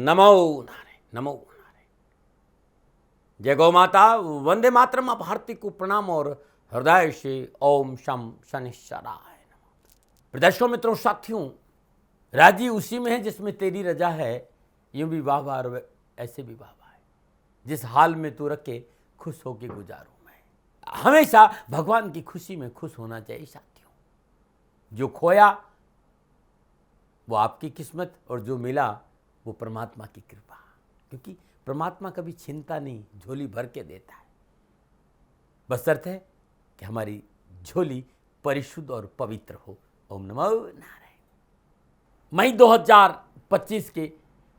नमो नारायण, नमो नारायण। जय गौ माता, वंदे मातरम। अब हार्दिक को प्रणाम और हृदय से ओम शम शनिश्चराय नमः। दर्शकों, मित्रों, साथियों, राजी उसी में है जिसमें तेरी रजा है, यूं भी वाह वाह और ऐसे भी वाह वाह है। जिस हाल में तू रखे खुश होके गुजारूं मैं। हमेशा भगवान की खुशी में खुश होना चाहिए साथियों। जो खोया वो आपकी किस्मत और जो मिला वो परमात्मा की कृपा, क्योंकि परमात्मा कभी छीनता नहीं, झोली भर के देता है। बस शर्त है कि हमारी झोली परिशुद्ध और पवित्र हो। ओम नमो नारायण। मई 2025 के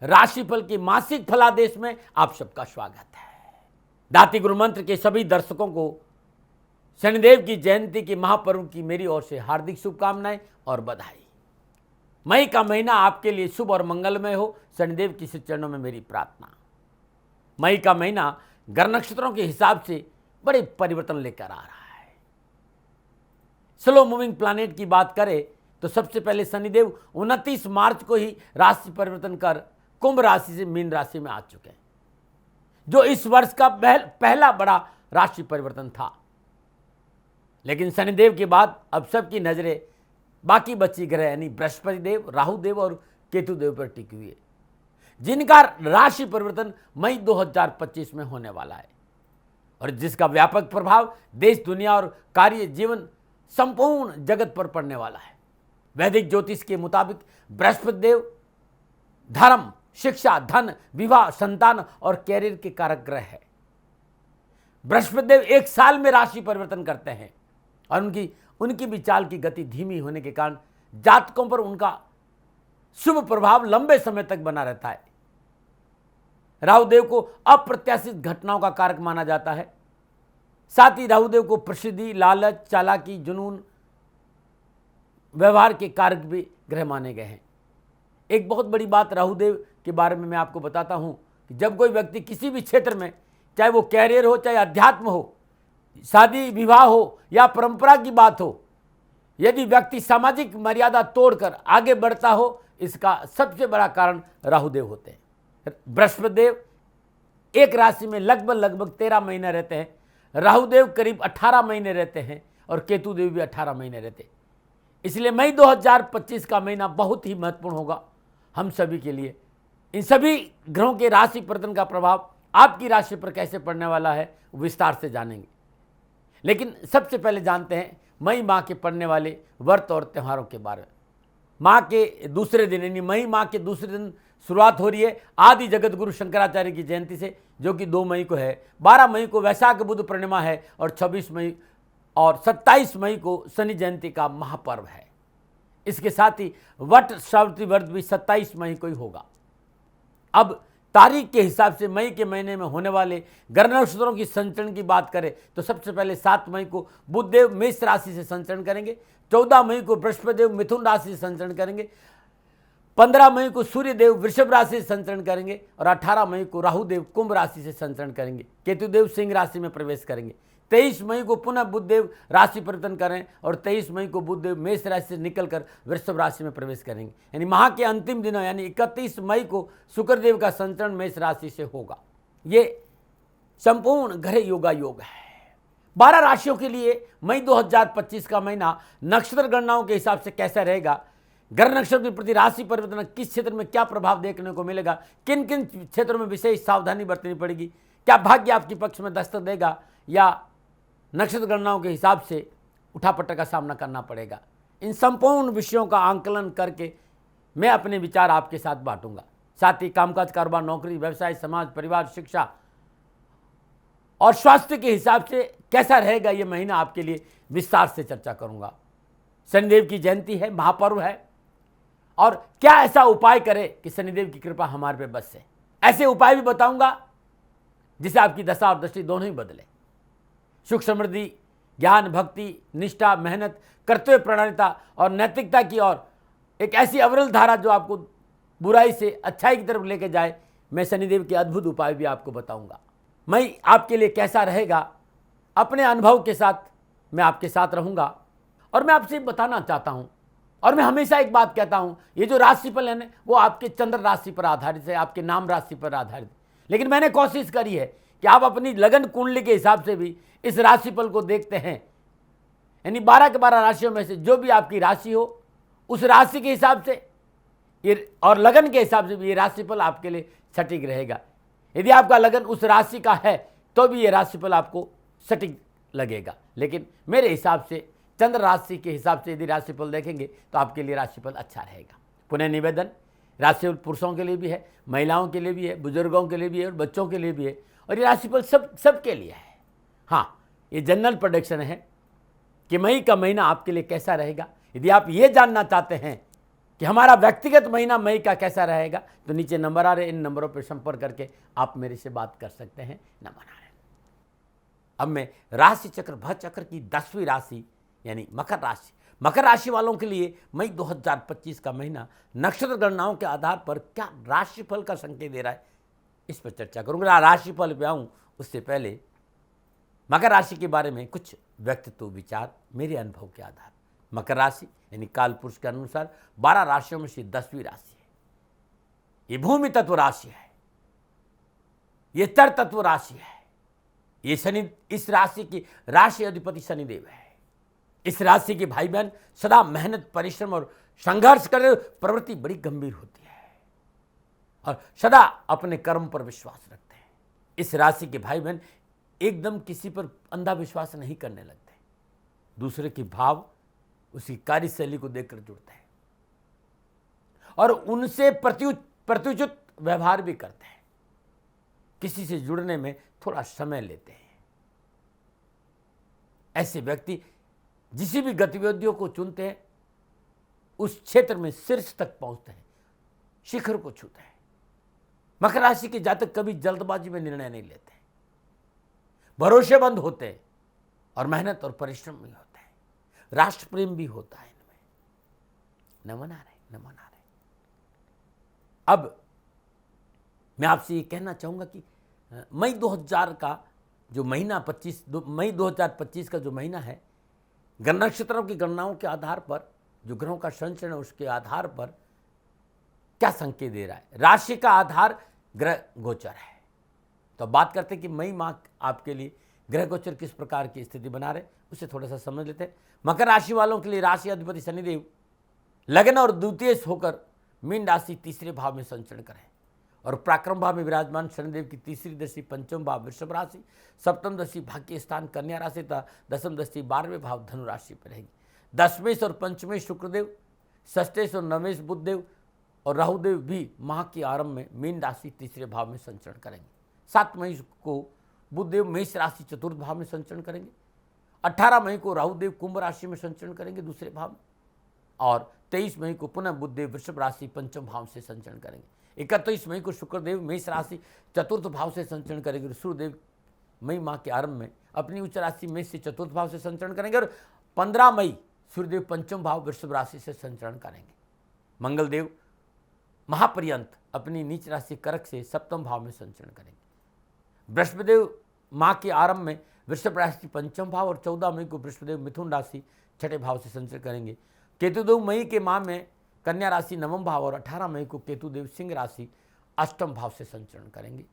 राशिफल के मासिक फलादेश में आप सबका स्वागत है। दाती गुरु मंत्र के सभी दर्शकों को शनिदेव की जयंती के महापर्व की मेरी ओर से हार्दिक शुभकामनाएं और बधाई। मई का महीना आपके लिए शुभ और मंगलमय हो, शनिदेव की श्री चरणों में मेरी प्रार्थना। मई का महीना ग्रह नक्षत्रों के हिसाब से बड़े परिवर्तन लेकर आ रहा है। स्लो मूविंग प्लैनेट की बात करें तो सबसे पहले शनिदेव 29 मार्च को ही राशि परिवर्तन कर कुंभ राशि से मीन राशि में आ चुके हैं, जो इस वर्ष का पहला बड़ा राशि परिवर्तन था। लेकिन शनिदेव के बाद अब सबकी नजरें बाकी बची ग्रह यानी बृहस्पति देव, राहु देव और केतु देव पर टिकी हुई है, जिनका राशि परिवर्तन मई 2025 में होने वाला है और जिसका व्यापक प्रभाव देश, दुनिया और कार्य जीवन संपूर्ण जगत पर पड़ने वाला है। वैदिक ज्योतिष के मुताबिक बृहस्पति देव धर्म, शिक्षा, धन, विवाह, संतान और कैरियर के कारक ग्रह है। बृहस्पति देव एक साल में राशि परिवर्तन करते हैं और उनकी भी चाल की गति धीमी होने के कारण जातकों पर उनका शुभ प्रभाव लंबे समय तक बना रहता है। राहुदेव को अप्रत्याशित घटनाओं का कारक माना जाता है। साथ ही राहुदेव को प्रसिद्धि, लालच, चालाकी, जुनून, व्यवहार के कारक भी ग्रह माने गए हैं। एक बहुत बड़ी बात राहुदेव के बारे में मैं आपको बताता हूं कि जब कोई व्यक्ति किसी भी क्षेत्र में, चाहे वो कैरियर हो, चाहे अध्यात्म हो, शादी विवाह हो या परंपरा की बात हो, यदि व्यक्ति सामाजिक मर्यादा तोड़कर आगे बढ़ता हो, इसका सबसे बड़ा कारण राहुदेव होते हैं। बृहस्पति देव एक राशि में लगभग 13 महीने रहते हैं, राहुदेव करीब 18 महीने रहते हैं और केतु देव भी 18 महीने रहते हैं। इसलिए मई 2025 का महीना बहुत ही महत्वपूर्ण होगा हम सभी के लिए। इन सभी ग्रहों के राशि परिवर्तन का प्रभाव आपकी राशि पर कैसे पड़ने वाला है विस्तार से जानेंगे। लेकिन सबसे पहले जानते हैं मई माह के पड़ने वाले व्रत और त्योहारों के बारे में। माह के दूसरे दिन यानी मई माह के दूसरे दिन शुरुआत हो रही है आदि जगत गुरु शंकराचार्य की जयंती से, जो कि 2 मई को है। 12 मई को वैशाख बुध पूर्णिमा है और 26 मई और 27 मई को शनि जयंती का महापर्व है। इसके साथ ही वट सावित्री व्रत भी 27 मई को ही होगा। अब तारीख के हिसाब से मई के महीने में होने वाले ग्रह नक्षत्रों की संचरण की बात करें तो सबसे पहले 7 मई को बुधदेव मेष राशि से संचरण करेंगे, 14 मई को बृहस्पति देव मिथुन राशि से संचरण करेंगे, 15 मई को सूर्य देव वृषभ राशि से संचरण करेंगे और 18 मई को राहु देव कुंभ राशि से संचरण करेंगे। केतु देव सिंह राशि में प्रवेश करेंगे। 23 मई को पुनः बुधदेव राशि परिवर्तन करें और 23 मई को बुधदेव मेष राशि से निकलकर वृषभ राशि में प्रवेश करेंगे। यानी माह के अंतिम दिनों यानी 31 मई को शुक्रदेव का संचरण मेष राशि से होगा। ये संपूर्ण ग्रह योगा योग है। 12 राशियों के लिए मई 2025 का महीना नक्षत्र गणनाओं के हिसाब से कैसा रहेगा, ग्रह नक्षत्र के प्रति राशि परिवर्तन किस क्षेत्र में क्या प्रभाव देखने को मिलेगा, किन किन क्षेत्रों में विशेष सावधानी बरतनी पड़ेगी, क्या भाग्य आपके पक्ष में दस्तक देगा या नक्षत्र गणनाओं के हिसाब से उठापटक का सामना करना पड़ेगा, इन संपूर्ण विषयों का आंकलन करके मैं अपने विचार आपके साथ बांटूंगा। साथ ही कामकाज, कारोबार, नौकरी, व्यवसाय, समाज, परिवार, शिक्षा और स्वास्थ्य के हिसाब से कैसा रहेगा ये महीना आपके लिए विस्तार से चर्चा करूंगा। शनिदेव की जयंती है, महापर्व है, और क्या ऐसा उपाय करें कि शनिदेव की कृपा हमारे पे बसे। ऐसे उपाय भी बताऊंगा जिससे आपकी दशा और दृष्टि दोनों ही बदले। सुख, समृद्धि, ज्ञान, भक्ति, निष्ठा, मेहनत, कर्तव्य प्रणालिता और नैतिकता की ओर एक ऐसी अविरल धारा जो आपको बुराई से अच्छाई की तरफ लेके जाए, मैं शनिदेव के अद्भुत उपाय भी आपको बताऊंगा। मई आपके लिए कैसा रहेगा, अपने अनुभव के साथ मैं आपके साथ रहूंगा और मैं आपसे बताना चाहता हूं और मैं हमेशा एक बात कहता हूं, ये जो राशिफल है ना, वो आपके चंद्र राशि पर आधारित है, आपके नाम राशि पर आधारित है। लेकिन मैंने कोशिश करी है कि आप अपनी लगन कुंडली के हिसाब से भी इस राशिफल को देखते हैं, यानी 12 के 12 राशियों में से जो भी आपकी राशि हो उस राशि के हिसाब से ये और लगन के हिसाब से भी ये राशिफल आपके लिए सटीक रहेगा। यदि आपका लगन उस राशि का है तो भी ये राशिफल आपको सटीक लगेगा। लेकिन मेरे हिसाब से चंद्र राशि के हिसाब से यदि राशिफल देखेंगे तो आपके लिए राशिफल अच्छा रहेगा। पुनः निवेदन, राशिफल पुरुषों के लिए भी है, महिलाओं के लिए भी है, बुजुर्गों के लिए भी है और बच्चों के लिए भी है, और ये राशिफल सबके लिए है। हाँ, ये जनरल प्रेडिक्शन है कि मई का महीना आपके लिए कैसा रहेगा। यदि आप ये जानना चाहते हैं कि हमारा व्यक्तिगत महीना मई का कैसा रहेगा तो नीचे नंबर आ रहे, इन नंबरों पर संपर्क करके आप मेरे से बात कर सकते हैं। नंबर आ रहे। अब मैं राशि चक्र भर चक्र की 10वीं राशि यानी मकर राशि, मकर राशि वालों के लिए मई 2025 का महीना नक्षत्र गणनाओं के आधार पर क्या राशिफल का संकेत दे रहा है, इस पर चर्चा करूंगा। राशिफल पे आऊं उससे पहले मकर राशि के बारे में कुछ व्यक्तित्व विचार मेरे अनुभव के आधार। मकर राशि यानी काल पुरुष के अनुसार 12 राशियों में से 10वीं राशि है। ये भूमि तत्व राशि है, ये तर तत्व राशि है, ये शनि, इस राशि की राशि अधिपति शनिदेव है। इस राशि के भाई बहन सदा मेहनत, परिश्रम और संघर्ष कर प्रवृत्ति बड़ी गंभीर होती है और सदा अपने कर्म पर विश्वास रखते हैं। इस राशि के भाई बहन एकदम किसी पर अंधा विश्वास नहीं करने लगते, दूसरे के भाव, उसकी कार्यशैली को देखकर जुड़ते हैं और उनसे प्रत्युचित व्यवहार भी करते हैं। किसी से जुड़ने में थोड़ा समय लेते हैं। ऐसे व्यक्ति जिस भी गतिविधियों को चुनते हैं उस क्षेत्र में शीर्ष तक पहुंचते हैं, शिखर को छूते हैं। मकर राशि के जातक कभी जल्दबाजी में निर्णय नहीं लेते, भरोसेमंद होते हैं और मेहनत और परिश्रम भी होते हैं, राष्ट्र प्रेम भी होता है इनमें। नमन आ रहे, नमन आ रहे। अब मैं आपसे ये कहना चाहूंगा कि मई 2000 का जो महीना मई 2025 का जो महीना है, नक्षत्रों की गणनाओं के आधार पर, जो ग्रहों का संचरण है उसके आधार पर क्या संकेत दे रहा है। राशि का आधार ग्रह गोचर है। तो बात करते हैं कि मई माह आपके लिए ग्रह गोचर किस प्रकार की स्थिति बना रहे, उसे थोड़ा सा समझ लेते हैं। मकर राशि वालों के लिए राशि अधिपति शनिदेव लग्न और द्वितीय होकर मीन राशि तीसरे भाव में संचरण करें और पराक्रम भाव में विराजमान शनिदेव की तीसरी दृष्टि पंचम भाव वृषभ राशि, सप्तम दृष्टि भाग्य स्थान कन्या राशि तथा दसम दृष्टि 12वें भाव धनु राशि पर रहेगी। दसवेश और पंचमेश शुक्रदेव, षष्ठेश और नवेश बुधदेव और राहुदेव भी माह के आरंभ में मीन राशि तीसरे भाव में संचरण करेंगे। 7 मई को बुधदेव मेष राशि चतुर्थ भाव में संचरण करेंगे। 18 मई को राहुदेव कुंभ राशि में संचरण करेंगे दूसरे भाव में, और 23 मई को पुनः बुधदेव वृषभ राशि पंचम भाव से संचरण करेंगे। 31 मई को शुक्रदेव मेष राशि चतुर्थ भाव से संचरण करेंगे। सूर्यदेव मई माह के आरंभ में अपनी उच्च राशि मेष से चतुर्थ भाव से संचरण करेंगे और 15 मई सूर्यदेव पंचम भाव वृषभ राशि से संचरण करेंगे। मंगलदेव महापर्यंत अपनी नीच राशि कर्क से सप्तम भाव में संचरण करेंगे। बृहस्पतिदेव माह के आरंभ में वृषभ राशि पंचम भाव और 14 मई को बृहस्पतिदेव मिथुन राशि छठे भाव से संचरण करेंगे। केतुदेव मई के माह में कन्या राशि नवम भाव और 18 मई को केतुदेव सिंह राशि अष्टम भाव से संचरण करेंगे।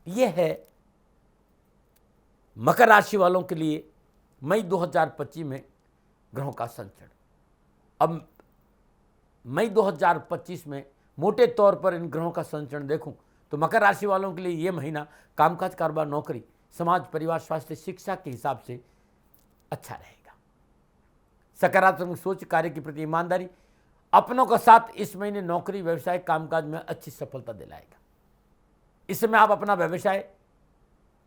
यह है मकर राशि वालों के लिए मई 2025 में ग्रहों का संचरण। अब मई 2025 में मोटे तौर पर इन ग्रहों का संचरण देखूं तो मकर राशि वालों के लिए यह महीना कामकाज, कारोबार, नौकरी, समाज, परिवार, स्वास्थ्य, शिक्षा के हिसाब से अच्छा रहेगा। सकारात्मक सोच, कार्य के प्रति ईमानदारी, अपनों का साथ इस महीने नौकरी, व्यवसाय, कामकाज में अच्छी सफलता दिलाएगा। इस समय आप अपना व्यवसाय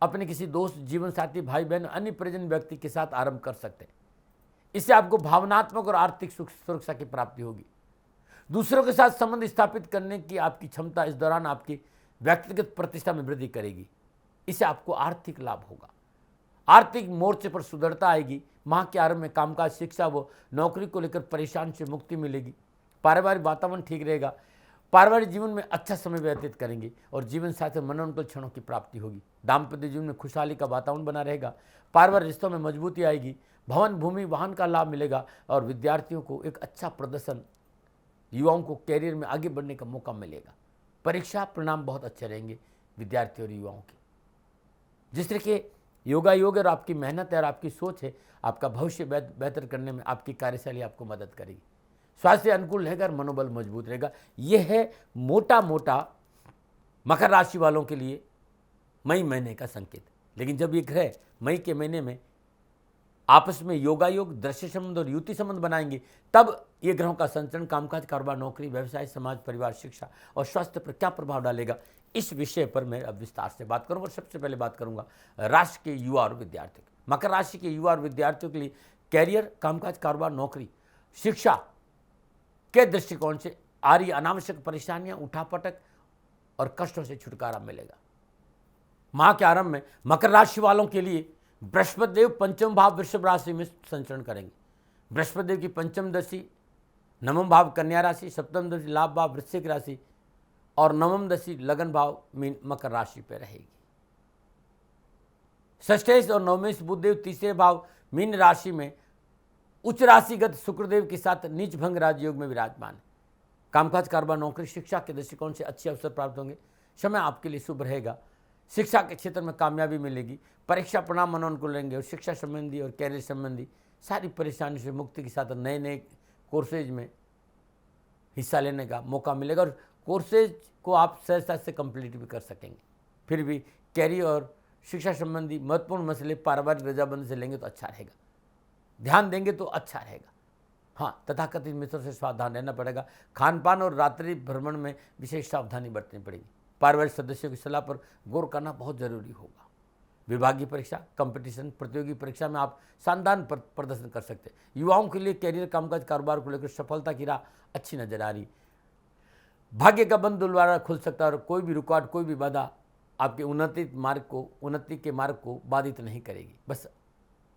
अपने किसी दोस्त, जीवन साथी, भाई बहन, अन्य परिजन व्यक्ति के साथ आरंभ कर सकते हैं। इससे आपको भावनात्मक और आर्थिक सुरक्षा की प्राप्ति होगी। दूसरों के साथ संबंध स्थापित करने की आपकी क्षमता इस दौरान आपकी व्यक्तिगत प्रतिष्ठा में वृद्धि करेगी। इससे आपको आर्थिक लाभ होगा। आर्थिक मोर्चे पर सुदृढ़ता आएगी। माह के आरंभ में कामकाज, शिक्षा व नौकरी को लेकर परेशान से मुक्ति मिलेगी। पारिवारिक वातावरण ठीक रहेगा। पारिवारिक जीवन में अच्छा समय व्यतीत करेंगे और जीवन साथी मनोनुकूल क्षणों की प्राप्ति होगी। दाम्पत्य जीवन में खुशहाली का वातावरण बना रहेगा। पारिवारिक रिश्तों में मजबूती आएगी। भवन, भूमि, वाहन का लाभ मिलेगा और विद्यार्थियों को एक अच्छा प्रदर्शन युवाओं को कैरियर में आगे बढ़ने का मौका मिलेगा। परीक्षा परिणाम बहुत अच्छे रहेंगे विद्यार्थी और युवाओं के। जिस तरह के योगा योग और आपकी मेहनत है और आपकी सोच है, आपका भविष्य बेहतर करने में आपकी कार्यशैली आपको मदद करेगी। स्वास्थ्य अनुकूल रहेगा और मनोबल मजबूत रहेगा। यह है मोटा मोटा मकर राशि वालों के लिए मई महीने का संकेत। लेकिन जब ये ग्रह मई के महीने में आपस में योगा योग, दृश्य संबंध और युति संबंध बनाएंगे, तब ये ग्रहों का संचरण कामकाज, कारोबार, नौकरी, व्यवसाय, समाज, परिवार, शिक्षा और स्वास्थ्य पर क्या प्रभाव डालेगा, इस विषय पर मैं अब विस्तार से बात करूंगा। और सबसे पहले बात करूंगा राशि के युवा और विद्यार्थियों की। मकर राशि के युवा और विद्यार्थियों के लिए कैरियर, कामकाज, कारोबार, नौकरी, शिक्षा के दृष्टिकोण से आ रही अनावश्यक परेशानियां, उठापटक और कष्टों से छुटकारा मिलेगा। माह के आरंभ में मकर राशि वालों के लिए बृहस्पति देव पंचम भाव वृषभ राशि में संचरण करेंगे। बृहस्पति देव की पंचम दशा नवम भाव कन्या राशि, सप्तम दशा लाभ भाव वृश्चिक राशि और नवम दशा लगन भाव मकर राशि पर रहेगी। षष्ठेश और नवमेश बुधदेव तीसरे भाव मीन राशि में उच्च राशिगत शुक्रदेव के साथ नीच भंग राजयोग में विराजमान है। कामकाज, कारोबार, नौकरी, शिक्षा के दृष्टिकोण से अच्छे अवसर प्राप्त होंगे। समय आपके लिए शुभ रहेगा। शिक्षा के क्षेत्र में कामयाबी मिलेगी। परीक्षा परिणाम अनुकूल रहेंगे और शिक्षा संबंधी और कैरियर संबंधी सारी परेशानी से मुक्ति के साथ नए नए कोर्सेज में हिस्सा लेने का मौका मिलेगा और कोर्सेज को आप सहजता से कंप्लीट भी कर सकेंगे। फिर भी कैरियर और शिक्षा संबंधी महत्वपूर्ण मसले पारिवारिक रजाबंदी से लेंगे तो अच्छा रहेगा, ध्यान देंगे तो अच्छा रहेगा। हाँ, तथाकथित मित्रों से सावधान रहना पड़ेगा। खान पान और रात्रि भ्रमण में विशेष सावधानी बरतनी पड़ेगी। पारिवारिक सदस्यों की सलाह पर गौर करना बहुत जरूरी होगा। विभागीय परीक्षा, कंपटीशन, प्रतियोगी परीक्षा में आप शानदार प्रदर्शन कर सकते हैं। युवाओं के लिए कैरियर, कामकाज, कारोबार को लेकर सफलता की राह अच्छी नजर आ रही। भाग्य का बंद दोबारा खुल सकता है और कोई भी रुकावट, कोई भी बाधा आपके उन्नति के मार्ग को बाधित नहीं करेगी। बस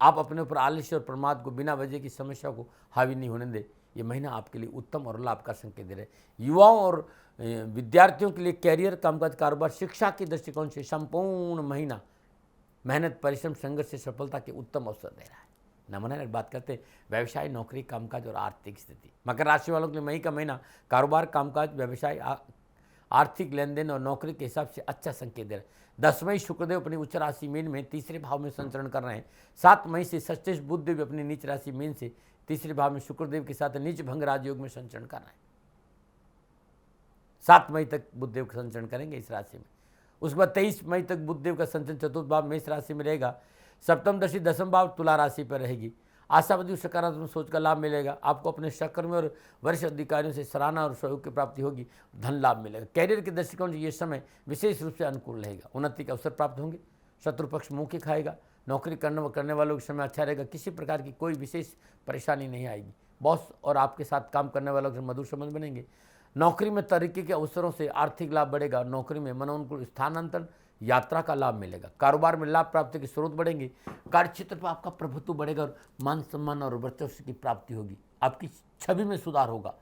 आप अपने ऊपर आलस्य और प्रमाद को, बिना वजह की समस्या को हावी नहीं होने दें। ये महीना आपके लिए उत्तम और लाभ का संकेत दे रहे हैं। युवाओं और विद्यार्थियों के लिए कैरियर, कामकाज, कारोबार, शिक्षा के दृष्टिकोण से संपूर्ण महीना मेहनत, परिश्रम, संघर्ष से सफलता के उत्तम अवसर दे रहा है। नमूना बात करते हैं व्यवसाय, नौकरी, कामकाज और आर्थिक स्थिति। मकर राशि वालों के लिए मई का महीना कारोबार, कामकाज, व्यवसाय, आर्थिक लेन देन और नौकरी के हिसाब से अच्छा संकेत दे रहा है। 10 मई शुक्रदेव अपनी उच्च राशि मीन में तीसरे भाव में संचरण कर रहे हैं। 7 मई से षष्ठेश बुधदेव अपनी नीच राशि मीन से तीसरे भाव में शुक्रदेव के साथ नीच भंग राजयोग में संचरण कर रहे हैं। 7 मई तक बुधदेव का संचरण करेंगे इस राशि में। उसके बाद 23 मई तक बुधदेव का संचरण चतुर्थ भाव मेष राशि में रहेगा। सप्तम दशा दसम भाव तुला राशि पर रहेगी। आशावादी सकारात्मक सोच का लाभ मिलेगा। आपको अपने सहकर्मियों और वरिष्ठ अधिकारियों से सराहना और सहयोग की प्राप्ति होगी। धन लाभ मिलेगा। कैरियर के दृष्टिकोण से ये समय विशेष रूप से अनुकूल रहेगा। उन्नति के अवसर प्राप्त होंगे। शत्रु पक्ष मुंह की खाएगा। नौकरी करने वालों के समय अच्छा रहेगा। किसी प्रकार की कोई विशेष परेशानी नहीं आएगी। बॉस और आपके साथ काम करने वालों से मधुर संबंध बनेंगे। नौकरी में तरक्की के अवसरों से आर्थिक लाभ बढ़ेगा। नौकरी में मनोनुकूल स्थानांतरण, यात्रा का लाभ मिलेगा। कारोबार में लाभ प्राप्ति के स्रोत बढ़ेंगे। कार्यक्षेत्र पर आपका प्रभुत्व बढ़ेगा और मान सम्मान और वर्चस्व की प्राप्ति होगी। आपकी छवि में सुधार होगा।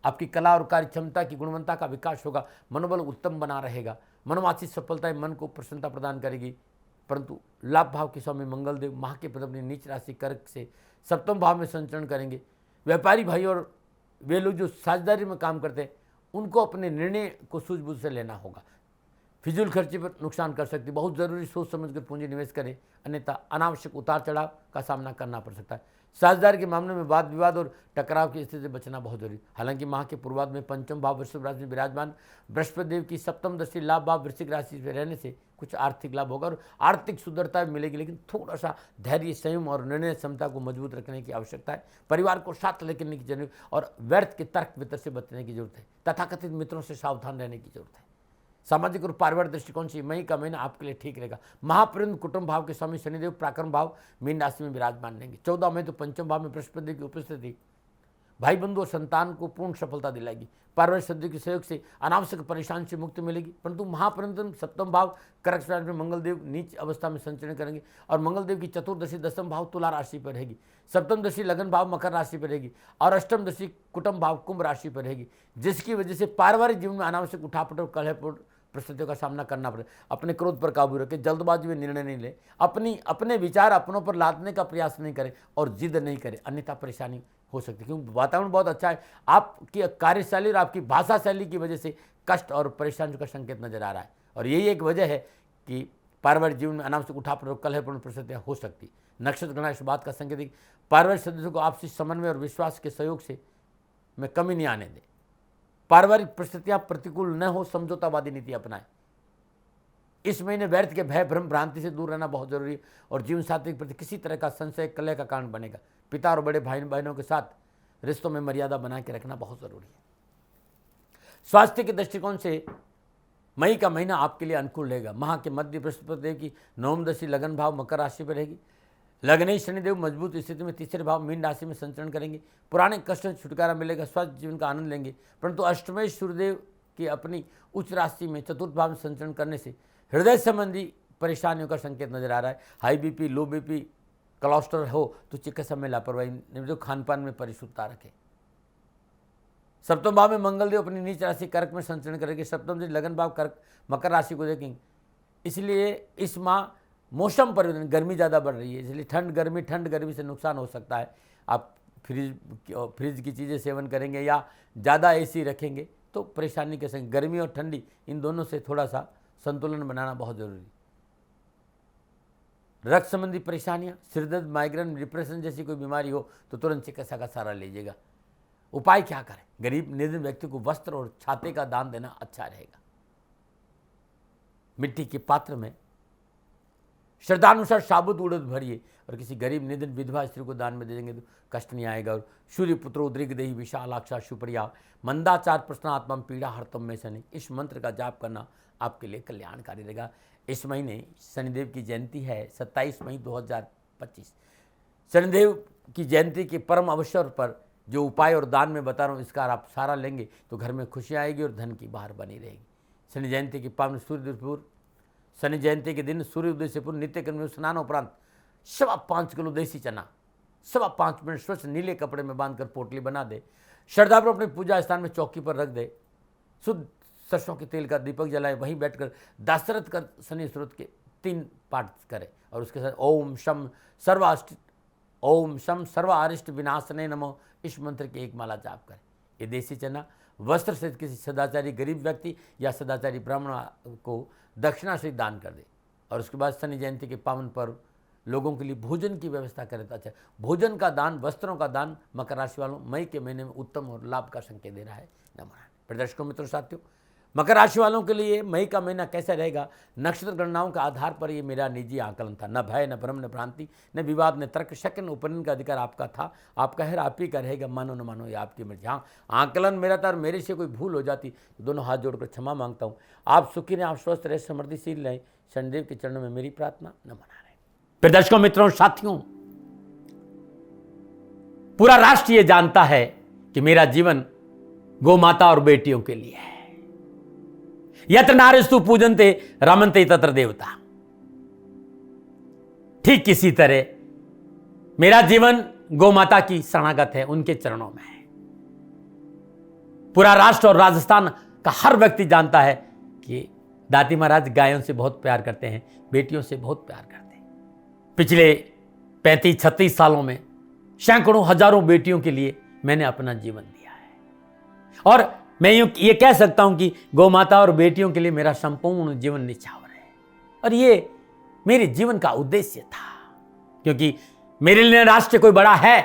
आपकी कला और कार्य क्षमता की गुणवत्ता का विकास होगा। मनोबल उत्तम बना रहेगा। मनोवांछित सफलताएं मन को प्रसन्नता प्रदान करेगी। परंतु लाभ भाव के स्वामी मंगलदेव माह के पद अपनी नीच राशि कर्क से सप्तम भाव में संचरण करेंगे। व्यापारी भाई और वे लोग जो साझेदारी में काम करते हैं उनको अपने निर्णय को सूझबूझ से लेना होगा। फिजूल खर्चे पर नुकसान कर सकती। बहुत जरूरी सोच समझकर पूंजी निवेश करें, अन्यथा अनावश्यक उतार चढ़ाव का सामना करना पड़ सकता है। साझेदारी के मामले में वाद विवाद और टकराव की स्थिति से बचना बहुत जरूरी। हालांकि माह के पूर्वार्ध में पंचम भाव वृषभ राशि में विराजमान बृहस्पति देव की सप्तम दशा लाभ भाव वृश्चिक राशि में रहने से कुछ आर्थिक लाभ होगा और आर्थिक सुंदरता मिलेगी। लेकिन थोड़ा सा धैर्य, संयम और निर्णय क्षमता को मजबूत रखने की आवश्यकता है। परिवार को साथ लेकर की जरूरत और व्यर्थ के तर्क वितर्क से बचने की जरूरत है। तथाकथित मित्रों से सावधान रहने की जरूरत है। सामाजिक और पारिवारिक दृष्टिकोण से मई का महीना आपके लिए ठीक रहेगा। महाप्रबंध कुटुंब भाव के स्वामी शनिदेव प्राक्रम भाव मीन राशि में विराजमान रहेंगे। 14 मई तो पंचम भाव में बृहस्पति की उपस्थिति भाई बंधु और संतान को पूर्ण सफलता दिलाएगी। पारिवारिक सदस्यों के सहयोग से अनावश्यक परेशानी से मुक्ति मिलेगी। परंतु महाप्रबंधन सप्तम भाव कर्क राशि में मंगलदेव नीच अवस्था में संचरण करेंगे और मंगलदेव की चतुर्दशी दसम भाव तुला राशि पर रहेगी। सप्तम दशी लगन भाव मकर राशि पर रहेगी और अष्टम दशी कुटुंब भाव कुंभ राशि पर रहेगी, जिसकी वजह से पारिवारिक जीवन में अनावश्यक उठापट और कलहपूर्ण परिस्थितियों का सामना करना पड़े। अपने क्रोध पर काबू रखें, जल्दबाजी में निर्णय नहीं ले, अपने विचार अपनों पर लादने का प्रयास नहीं करें और जिद नहीं करें, अन्यथा परेशानी हो सकती है, क्योंकि वातावरण बहुत अच्छा है। आपकी कार्यशैली और आपकी भाषा शैली की वजह से कष्ट और परेशानी का संकेत नजर आ रहा है, और यही एक वजह है कि पारिवारिक जीवन में अनावश्यक उठापटक कलहपूर्ण परिस्थितियाँ हो सकती। नक्षत्र गणना इस बात का संकेत है कि पारिवारिक सदस्यों को आपसी समन्वय और विश्वास के सहयोग से में कमी नहीं आने दें। पारिवारिक परिस्थितियाँ प्रतिकूल न हो, समझौतावादी नीति अपनाएं। इस महीने व्यर्थ के भय भ्रम भ्रांति से दूर रहना बहुत जरूरी है, और जीवन साथी के प्रति किसी तरह का संशय कलह का कारण बनेगा। पिता और बड़े भाई बहनों के साथ रिश्तों में मर्यादा बना के रखना बहुत जरूरी है। स्वास्थ्य के दृष्टिकोण से मई का महीना आपके लिए अनुकूल रहेगा। माह के मध्य बृहस्पति देव की नवमदशी लगन भाव मकर राशि पर रहेगी। लग्नेश शनिदेव मजबूत स्थिति में तीसरे भाव मीन राशि में संचरण करेंगे। पुराने कष्टों से छुटकारा मिलेगा, स्वस्थ जीवन का आनंद लेंगे। परंतु अष्टमेश सूर्यदेव की अपनी उच्च राशि में चतुर्थ भाव में संचरण करने से हृदय संबंधी परेशानियों का संकेत नजर आ रहा है। हाई बीपी, लो बीपी, कोलेस्ट्रॉल हो तो चिकित्सा में लापरवाही, जो खानपान में परिशुद्धता रखें। सप्तम भाव में मंगल देव अपनी नीच राशि कर्क में संचरण करेंगे। सप्तम दिन लगन भाव कर्क मकर राशि को देखेंगे, इसलिए इस माह मौसम परिवर्तन, गर्मी ज़्यादा बढ़ रही है, इसलिए ठंड गर्मी से नुकसान हो सकता है। आप फ्रिज की चीज़ें सेवन करेंगे या ज़्यादा एसी रखेंगे तो परेशानी के संग गर्मी और ठंडी इन दोनों से थोड़ा सा संतुलन बनाना बहुत जरूरी। रक्त संबंधी परेशानियां, सिरदर्द, माइग्रेन, डिप्रेशन जैसी कोई बीमारी हो तो तुरंत चिकित्सा का सहारा लीजिएगा। उपाय क्या करें? गरीब निर्धन व्यक्ति को वस्त्र और छाते का दान देना अच्छा रहेगा। मिट्टी के पात्र में श्रद्धानुसार साबुत उड़द भरिए और किसी गरीब निर्धन विधवा स्त्री को दान में दे देंगे तो कष्ट नहीं आएगा। और सूर्य पुत्रो उद्रिक देहि विशालाक्षा सुप्रिया मंदाचार प्रश्नात्मा पीड़ा हरतम में शनि, इस मंत्र का जाप करना आपके लिए कल्याणकारी रहेगा। इस महीने शनिदेव की जयंती है 27 मई 2025। शनिदेव की जयंती के परम अवसर पर जो उपाय और दान में बता रहा हूँ, इसका आप सहारा लेंगे तो घर में खुशियाँ आएगी और धन की बहार बनी रहेगी। शनि जयंती के पावन शनि जयंती के दिन सूर्य उदय से पूर्व नित्य कर्म में स्नान उपरांत 5.25 किलो देसी चना 5.25 मिनट स्वच्छ नीले कपड़े में बांधकर पोटली बना दे, श्रद्धापूर्वक अपने पूजा स्थान में चौकी पर रख दे, शुद्ध सरसों के तेल का दीपक जलाए, वहीं बैठकर दासरथ कर शनि स्रोत के 3 पाठ करे और उसके साथ ओम शम सर्व अरिष्ट विनाशने नमो, इस मंत्र की 1 माला जाप करें। ये देसी चना वस्त्र से किसी सदाचारी गरीब व्यक्ति या सदाचारी ब्राह्मण को दक्षिणा से दान कर दे। और उसके बाद शनि जयंती के पावन पर्व लोगों के लिए भोजन की व्यवस्था करें तो अच्छा। भोजन का दान, वस्त्रों का दान मकर राशि वालों मई के महीने में उत्तम और लाभ का संकेत दे रहा है। नमस्कार दर्शकों मित्रों साथियों, मकर राशि वालों के लिए मई का महीना कैसा रहेगा? नक्षत्र गणनाओं के आधार पर ये मेरा निजी आकलन था। न भय, न भ्रम, न भ्रांति, न विवाद, न तर्क, शक, न उपनयन का अधिकार आपका था। आपका है, आप ही का रहेगा। मानो न मानो ये आपकी मर्जी। हाँ, आकलन मेरा था और मेरे से कोई भूल हो जाती तो दोनों हाथ जोड़कर क्षमा मांगता हूँ। आप सुखी रहें, आप स्वस्थ रहे, समृद्धिशील रहें, शनिदेव के चरणों में मेरी प्रार्थना। न मना रहे। फिर दर्शकों मित्रों साथियों, पूरा राष्ट्र ये जानता है कि मेरा जीवन गौ माता और बेटियों के लिए है। यत्र नारीस्तु पूजन्ते रमन्ते तत्र देवता। ठीक किसी तरह मेरा जीवन गौ माता की शरणागत है, उनके चरणों में है। पूरा राष्ट्र और राजस्थान का हर व्यक्ति जानता है कि दाती महाराज गायों से बहुत प्यार करते हैं, बेटियों से बहुत प्यार करते हैं। पिछले 35-36 सालों में सैकड़ों हजारों बेटियों के लिए मैंने अपना जीवन दिया है और मैं ये कह सकता हूं कि गौ माता और बेटियों के लिए मेरा संपूर्ण जीवन निछावर है। और ये मेरे जीवन का उद्देश्य था, क्योंकि मेरे लिए राष्ट्र कोई बड़ा है,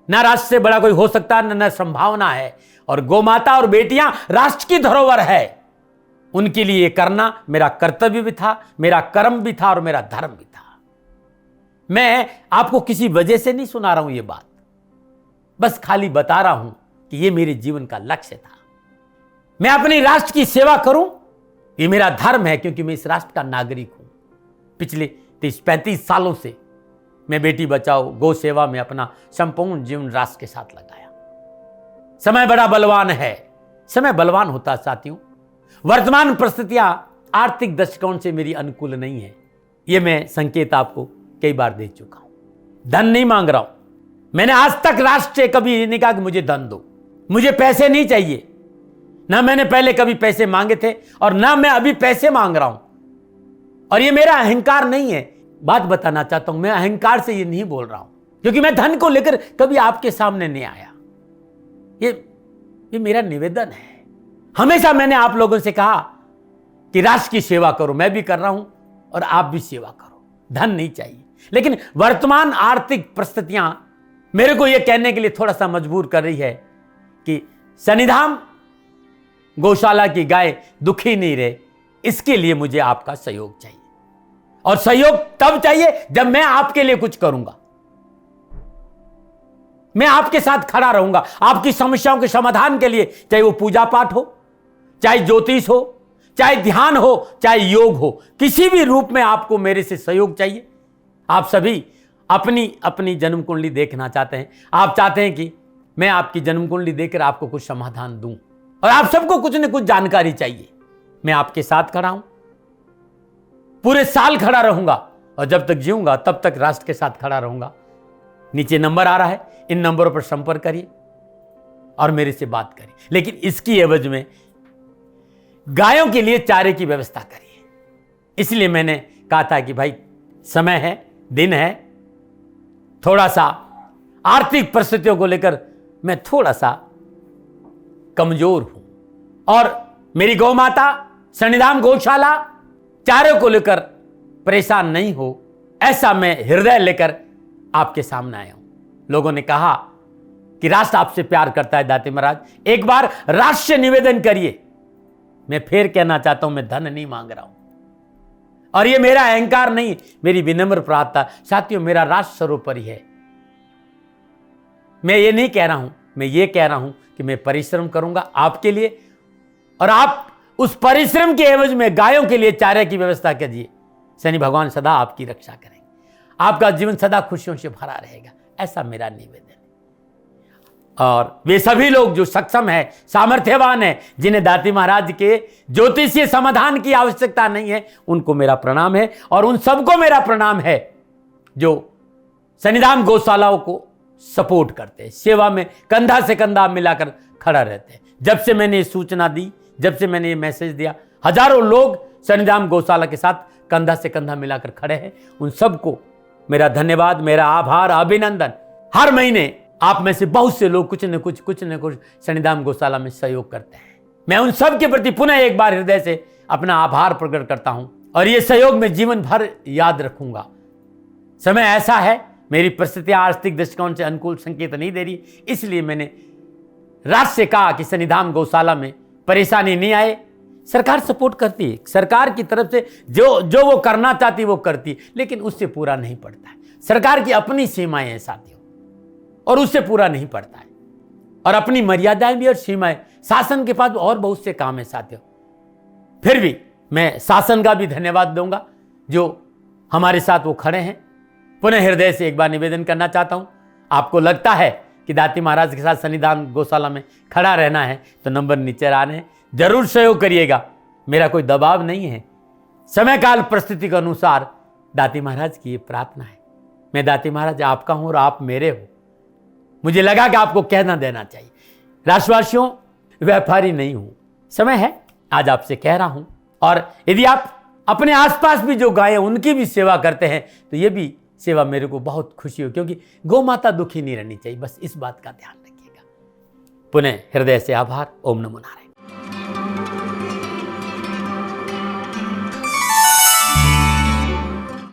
ना राष्ट्र से बड़ा कोई हो सकता है, न संभावना है। और गौ माता और बेटियां राष्ट्र की धरोहर है, उनके लिए करना मेरा कर्तव्य भी था, मेरा कर्म भी था और मेरा धर्म भी था। मैं आपको किसी वजह से नहीं सुना रहा हूं ये बात, बस खाली बता रहा हूं कि ये मेरे जीवन का लक्ष्य था। मैं अपने राष्ट्र की सेवा करूं, ये मेरा धर्म है, क्योंकि मैं इस राष्ट्र का नागरिक हूं। पिछले 30-35 सालों से मैं बेटी बचाओ, गौ सेवा में अपना संपूर्ण जीवन राष्ट्र के साथ लगाया। समय बड़ा बलवान है, समय बलवान होता है साथियों। वर्तमान परिस्थितियां आर्थिक दृष्टिकोण से मेरी अनुकूल नहीं है, यह मैं संकेत आपको कई बार दे चुका हूं। धन नहीं मांग रहा हूं, मैंने आज तक राष्ट्र से कभी ये नहीं कहा कि मुझे धन दो, मुझे पैसे नहीं चाहिए। ना मैंने पहले कभी पैसे मांगे थे और ना मैं अभी पैसे मांग रहा हूं। और ये मेरा अहंकार नहीं है। बात बताना चाहता हूं, मैं अहंकार से ये नहीं बोल रहा हूं, क्योंकि मैं धन को लेकर कभी आपके सामने नहीं आया। ये मेरा निवेदन है। हमेशा मैंने आप लोगों से कहा कि राष्ट्र की सेवा करो, मैं भी कर रहा हूं और आप भी सेवा करो। धन नहीं चाहिए, लेकिन वर्तमान आर्थिक परिस्थितियां मेरे को यह कहने के लिए थोड़ा सा मजबूर कर रही है कि शनिधाम गौशाला की गाय दुखी नहीं रहे, इसके लिए मुझे आपका सहयोग चाहिए। और सहयोग तब चाहिए जब मैं आपके लिए कुछ करूंगा, मैं आपके साथ खड़ा रहूंगा आपकी समस्याओं के समाधान के लिए, चाहे वो पूजा पाठ हो, चाहे ज्योतिष हो, चाहे ध्यान हो, चाहे योग हो, किसी भी रूप में आपको मेरे से सहयोग चाहिए। आप सभी अपनी अपनी जन्म कुंडली देखना चाहते हैं, आप चाहते हैं कि मैं आपकी जन्म कुंडली देखकर आपको कुछ समाधान दूं, और आप सबको कुछ न कुछ जानकारी चाहिए। मैं आपके साथ खड़ा हूं, पूरे साल खड़ा रहूंगा, और जब तक जीऊंगा तब तक राष्ट्र के साथ खड़ा रहूंगा। नीचे नंबर आ रहा है, इन नंबरों पर संपर्क करिए और मेरे से बात करिए, लेकिन इसकी एवज में गायों के लिए चारे की व्यवस्था करिए। इसलिए मैंने कहा था कि भाई समय है, दिन है, थोड़ा सा आर्थिक परिस्थितियों को लेकर मैं थोड़ा सा कमजोर हूं, और मेरी गौ माता शनिधाम गौशाला चारे को लेकर परेशान नहीं हो, ऐसा मैं हृदय लेकर आपके सामने आया हूं। लोगों ने कहा कि राष्ट्र आपसे प्यार करता है दाती महाराज, एक बार राष्ट्र से निवेदन करिए। मैं फिर कहना चाहता हूं, मैं धन नहीं मांग रहा हूं, और ये मेरा अहंकार नहीं, मेरी विनम्र प्रार्थना। साथियों, मेरा राष्ट्र सर्वोपरि है। मैं ये नहीं कह रहा हूं, मैं ये कह रहा हूं कि मैं परिश्रम करूंगा आपके लिए, और आप उस परिश्रम के एवज में गायों के लिए चारे की व्यवस्था कीजिए। शनि भगवान सदा आपकी रक्षा करेंगे, आपका जीवन सदा खुशियों से भरा रहेगा, ऐसा मेरा निवेदन है। और वे सभी लोग जो सक्षम है, सामर्थ्यवान है, जिन्हें दाती महाराज के ज्योतिषीय समाधान की आवश्यकता नहीं है, उनको मेरा प्रणाम है। और उन सबको मेरा प्रणाम है जो शनिधाम गौशालाओं को सपोर्ट करते हैं, सेवा में कंधा से कंधा मिलाकर खड़ा रहते हैं। जब से मैंने ये सूचना दी, जब से मैंने ये मैसेज दिया, हजारों लोग शनिधाम गौशाला के साथ कंधा से कंधा मिलाकर खड़े हैं। उन सबको मेरा धन्यवाद, मेरा आभार, अभिनंदन। हर महीने आप में से बहुत से लोग कुछ न कुछ शनिधाम गौशाला में सहयोग करते हैं। मैं उन सब के प्रति पुनः एक बार हृदय से अपना आभार प्रकट करता हूं, और यह सहयोग मैं जीवन भर याद रखूंगा। समय ऐसा है, मेरी परिस्थितियां आर्थिक दृष्टिकोण से अनुकूल संकेत नहीं दे रही, इसलिए मैंने राष्ट्र से कहा कि शनिधाम गौशाला में परेशानी नहीं आए। सरकार सपोर्ट करती है, सरकार की तरफ से जो वो करना चाहती है वो करती है, लेकिन उससे पूरा नहीं पड़ता है। सरकार की अपनी सीमाएं हैं साथियों, और उससे पूरा नहीं पड़ता है, और अपनी मर्यादाएं भी और सीमाएं। शासन के पास और बहुत से काम है साथियों। फिर भी मैं शासन का भी धन्यवाद दूंगा जो हमारे साथ वो खड़े हैं। पुनः हृदय से एक बार निवेदन करना चाहता हूं, आपको लगता है कि दाती महाराज के साथ शनिधाम गौशाला में खड़ा रहना है तो नंबर नीचे आ रहे हैं, जरूर सहयोग करिएगा। मेरा कोई दबाव नहीं है, समय काल परिस्थिति के अनुसार दाती महाराज की ये प्रार्थना है। मैं दाती महाराज आपका हूं और आप मेरे हो, मुझे लगा कि आपको कहना देना चाहिए। राष्ट्रवासियों, व्यापारी नहीं हूं, समय है आज आपसे कह रहा हूं। और यदि आप अपने आसपास भी जो गायें उनकी भी सेवा करते हैं तो ये भी सेवा मेरे को बहुत खुशी हो, क्योंकि गौ माता दुखी नहीं रहनी चाहिए, बस इस बात का ध्यान रखिएगा। पुनः हृदय से आभार। ओम नमो नारायण।